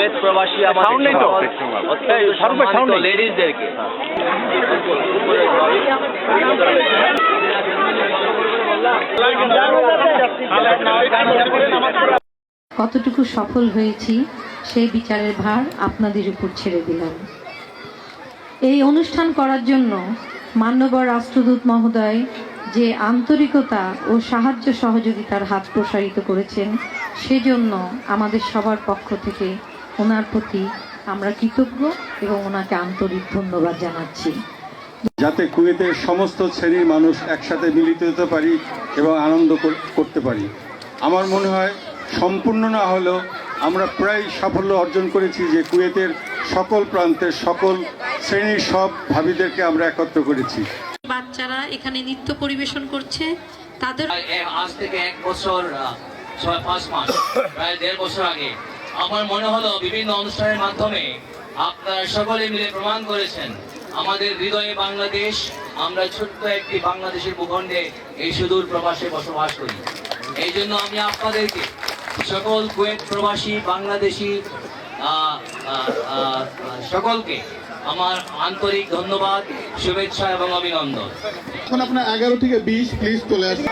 Kuwait প্রবাসী আমাদের সম্মানিত লেডিজদেরকে কতটুকু সফল হয়েছি সেই বিচারের ভার আপনাদের উপর ছেড়ে দিলাম। এই অনুষ্ঠান করার জন্য মান্যবর রাষ্ট্রদূত মহোদয় যে আন্তরিকতা ও সাহায্য সহযোগিতার হাত প্রসারিত করেছেন, সেজন্য আমাদের সবার পক্ষ থেকে ওনার প্রতি আমরা কৃতজ্ঞ এবং ওনাকে আন্তরিক ধন্যবাদ জানাচ্ছি। যাতে কুয়েতের সমস্ত শ্রেণীর মানুষ একসাথে মিলিত হতে পারি এবং আনন্দ করতে পারি। আমার মনে হয় সম্পূর্ণ না হলেও আমরা প্রায় সাফল্য অর্জন করেছি যে কুয়েতের সকল প্রান্তের সকল শ্রেণীর সব ভাবিদেরকে আমরা একত্র করেছি। বাচ্চারা এখানে নৃত্য পরিবেশন করছে, তাদের আজ থেকে 1 বছর 5 মাস প্রায় 1.5 বছর আগে আমার মনে হলো বিভিন্ন অনুষ্ঠানের মাধ্যমে আপনারা সকলে মিলে প্রমাণ করেছেন আমাদের হৃদয়ে বাংলাদেশ। আমরা ছোট্ট একটি বাংলাদেশের ভূখণ্ডে এই সুদূর প্রবাসে বসবাস করি। এই জন্য আমি আপনাদেরকে সকল কুয়েত প্রবাসী বাংলাদেশি সকলকে আমার আন্তরিক ধন্যবাদ, শুভেচ্ছা এবং অভিনন্দন। এখন আপনার 11 থেকে 20 প্লিজ চলে আসুন।